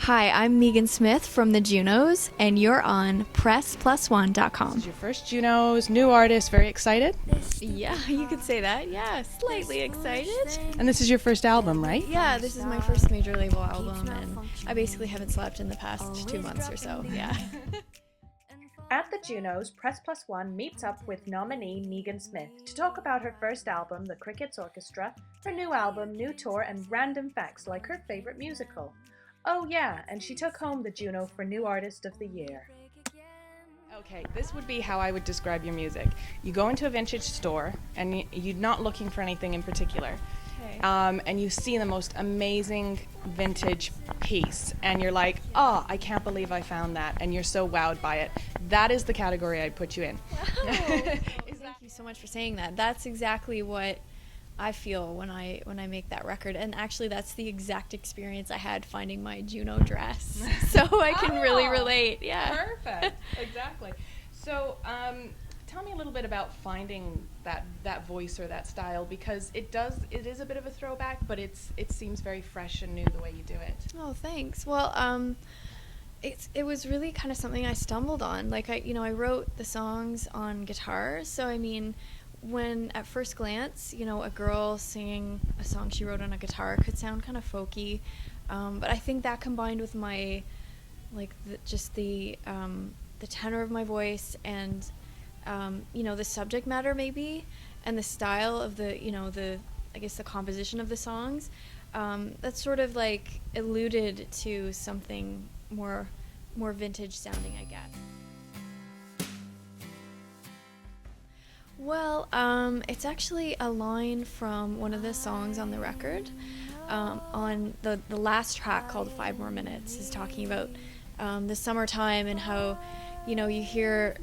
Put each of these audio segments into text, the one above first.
Hi, I'm Meaghan Smith from the Junos, and you're on PressPlus1.com. This is your first Junos, new artist, very excited? Yeah, you could say that. Yeah, slightly excited. And this is your first album, right? Yeah, this is my first major label album, and I basically haven't slept in the past 2 months or so, yeah. At the Junos, Press Plus One meets up with nominee Meaghan Smith to talk about her first album, The Crickets Orchestra, her new album, new tour, and random facts like her favorite musical. Oh yeah, and she took home the Juno for New Artist of the Year. Okay, this would be how I would describe your music. You go into a vintage store, and you're not looking for anything in particular. Okay. And you see the most amazing vintage piece, and you're like, oh, I can't believe I found that, and you're so wowed by it. That is the category I'd put you in. Wow. Thank you so much for saying that. That's exactly what I feel when I make that record, and actually that's the exact experience I had finding my Juno dress. So I can really relate. Yeah. Perfect. Exactly. So, tell me a little bit about finding that voice or that style, because it is a bit of a throwback, but it seems very fresh and new the way you do it. Oh, thanks. Well, it was really kind of something I stumbled on. Like I wrote the songs on guitar, so I mean, when at first glance, a girl singing a song she wrote on a guitar could sound kind of folky, but I think that combined with my, the tenor of my voice and, the subject matter maybe, and the style of the composition of the songs, that sort of like alluded to something more vintage sounding, I guess. Well, it's actually a line from one of the songs on the record. On the last track called 5 More Minutes is talking about the summertime and how, you hear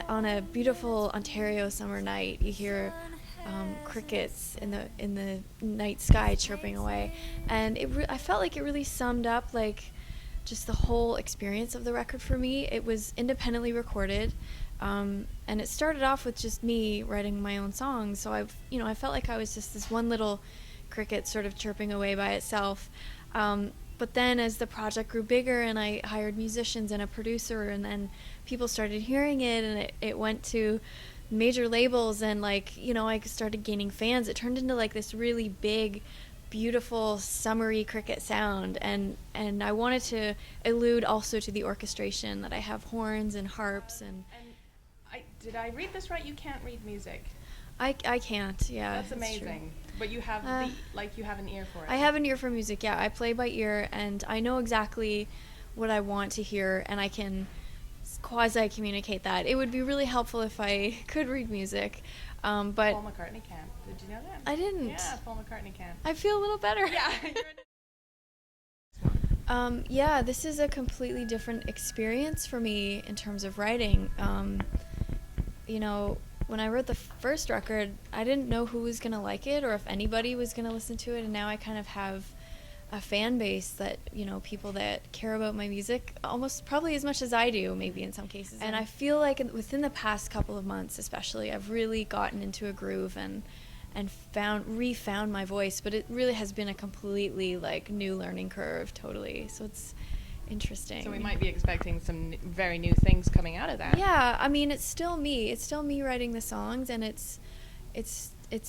on a beautiful Ontario summer night, you hear crickets in the night sky chirping away, and I felt like it really summed up like just the whole experience of the record for me. It was independently recorded. And it started off with just me writing my own songs, so I felt like I was just this one little cricket sort of chirping away by itself. But then as the project grew bigger and I hired musicians and a producer, and then people started hearing it, and it went to major labels, and I started gaining fans. It turned into like this really big, beautiful, summery cricket sound, and I wanted to allude also to the orchestration, that I have horns and harps and did I read this right? You can't read music. I can't, yeah. That's amazing. But you have you have an ear for it. I have an ear for music, yeah. I play by ear, and I know exactly what I want to hear, and I can quasi-communicate that. It would be really helpful if I could read music, but Paul McCartney can. Did you know that? I didn't. Yeah, Paul McCartney can. I feel a little better. Yeah. Yeah, this is a completely different experience for me in terms of writing. When I wrote the first record, I didn't know who was going to like it or if anybody was going to listen to it, and now I kind of have a fan base that, people that care about my music almost probably as much as I do, maybe in some cases. And I feel like within the past couple of months especially, I've really gotten into a groove and refound my voice, but it really has been a completely new learning curve, totally. So it's interesting. So we might be expecting some very new things coming out of that. Yeah, I mean, it's still me. It's still me writing the songs, and it's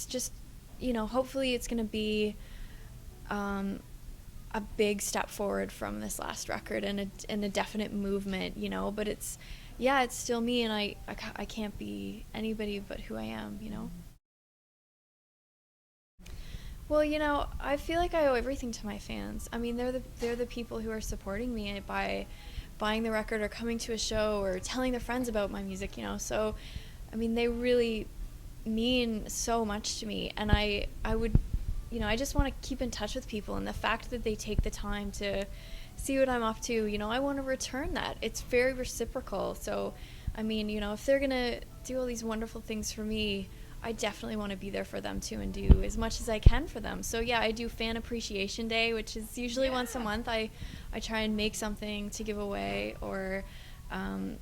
just, hopefully it's going to be a big step forward from this last record and a definite movement, but it's still me, and I can't be anybody but who I am, Well, I feel like I owe everything to my fans. I mean, they're the people who are supporting me by buying the record or coming to a show or telling their friends about my music, So, I mean, they really mean so much to me, and I would, I just want to keep in touch with people, and the fact that they take the time to see what I'm up to, I want to return that. It's very reciprocal. So, I mean, if they're gonna do all these wonderful things for me, I definitely want to be there for them too and do as much as I can for them. So yeah, I do Fan Appreciation Day, which is usually once a month. I try and make something to give away, or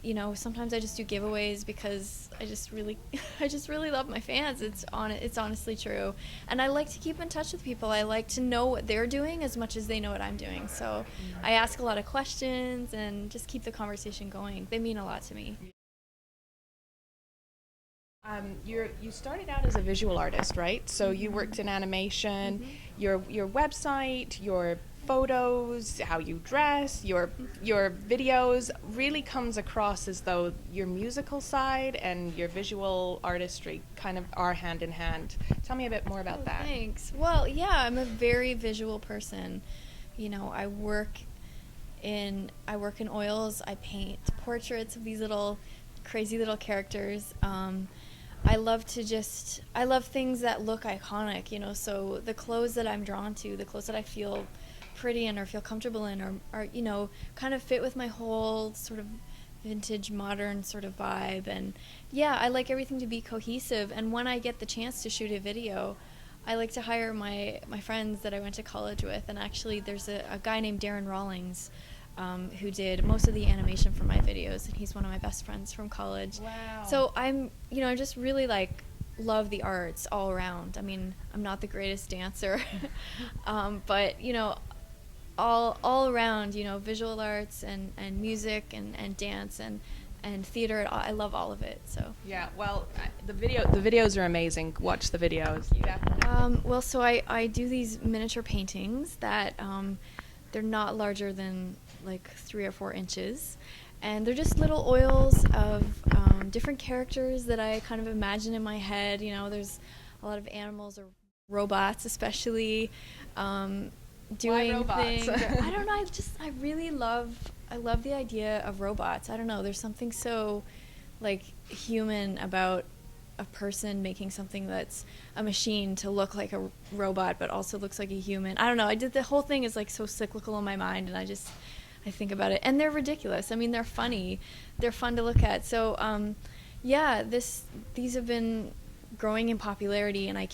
You know, sometimes I just do giveaways because I just really I just really love my fans. It's honestly true. And I like to keep in touch with people. I like to know what they're doing as much as they know what I'm doing. So I ask a lot of questions and just keep the conversation going. They mean a lot to me. You started out as a visual artist, right? So you worked in animation. Your website, your photos, how you dress, your videos really comes across as though your musical side and your visual artistry kind of are hand in hand. Tell me a bit more about that. Thanks. Well, yeah, I'm a very visual person. You know, I work in oils. I paint portraits of these little crazy little characters. I love things that look iconic, you know, so the clothes that I'm drawn to, the clothes that I feel pretty in or feel comfortable in are, you know, kind of fit with my whole sort of vintage modern sort of vibe. And yeah, I like everything to be cohesive. And when I get the chance to shoot a video, I like to hire my friends that I went to college with. And actually there's a guy named Darren Rawlings who did most of the animation for my videos, and he's one of my best friends from college. Wow. So I'm just really like love the arts all around. I mean, I'm not the greatest dancer, but you know, all around, you know, visual arts and music and dance and theater. I love all of it. So yeah, well, the videos are amazing. Watch the videos. Definitely. Well, so I do these miniature paintings that they're not larger than like 3 or 4 inches, and they're just little oils of different characters that I kind of imagine in my head. You know, there's a lot of animals or robots, especially doing robots? things. I don't know. I love the idea of robots. I don't know. There's something so like human about a person making something that's a machine to look like a robot but also looks like a human. I don't know. The whole thing is like so cyclical in my mind, and I think about it, and they're ridiculous. I mean, they're funny. They're fun to look at. So yeah, these have been growing in popularity, and I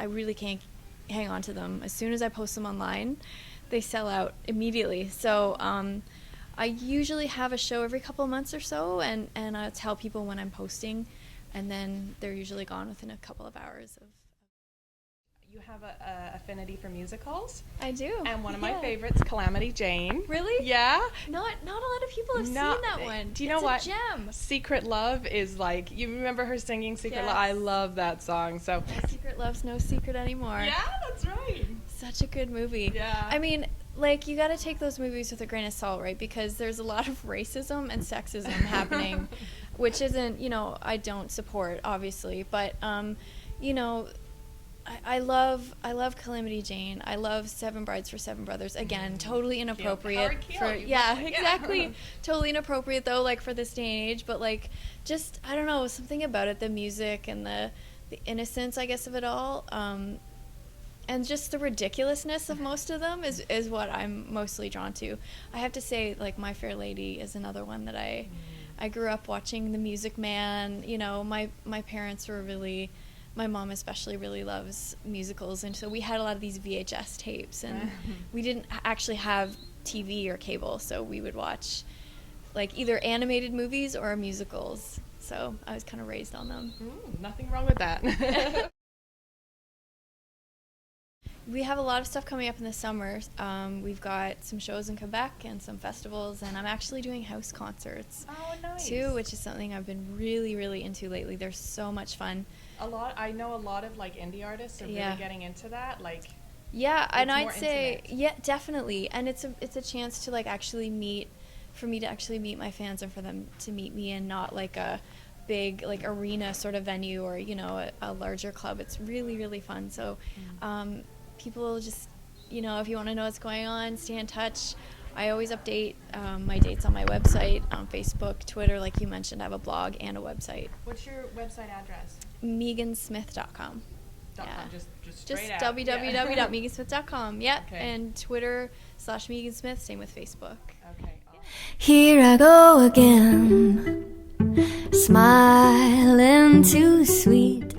really can't hang on to them. As soon as I post them online, they sell out immediately. So I usually have a show every couple of months or so, and I tell people when I'm posting, and then they're usually gone within a couple of hours of. You have a affinity for musicals. I do. And one of my favorites, Calamity Jane. Really? Yeah. Not a lot of people have seen that one. Do you know what? It's a gem. Secret Love is like, you remember her singing Secret Yes. Love? I love that song. So Secret Love's no secret anymore. yeah, that's right. Such a good movie. Yeah. I mean, like, you got to take those movies with a grain of salt, right? Because there's a lot of racism and sexism happening, which isn't, you know, I don't support, obviously, but you know, I love Calamity Jane. I love Seven Brides for Seven Brothers. Again, totally inappropriate exactly. Totally inappropriate though, like for this day and age. But like, just I don't know, something about it, the music and the innocence, I guess, of it all, and just the ridiculousness of most of them is what I'm mostly drawn to. I have to say, like, My Fair Lady is another one that I grew up watching. The Music Man. You know, my parents were really. My mom especially really loves musicals, and so we had a lot of these VHS tapes, and we didn't actually have TV or cable, so we would watch like either animated movies or musicals. So I was kind of raised on them. Nothing wrong with that. We have a lot of stuff coming up in the summer. We've got some shows in Quebec and some festivals, and I'm actually doing house concerts too, which is something I've been really, really into lately. They're so much fun. I know a lot of like indie artists are really getting into that. Like, yeah, and I'd say intimate. yeah, definitely. And it's a chance to like actually meet my fans, and for them to meet me, and not like a big like arena sort of venue or, you know, a larger club. It's really, really fun. So people just, you know, if you want to know what's going on, stay in touch. I always update my dates on my website, on Facebook, Twitter, like you mentioned. I have a blog and a website. What's your website address? Meaghansmith.com. Just Just straight out. www.meaghansmith.com. Yep. Okay. And Twitter /Meaghan Smith. Same with Facebook. Okay. Here I go again, smiling too sweet.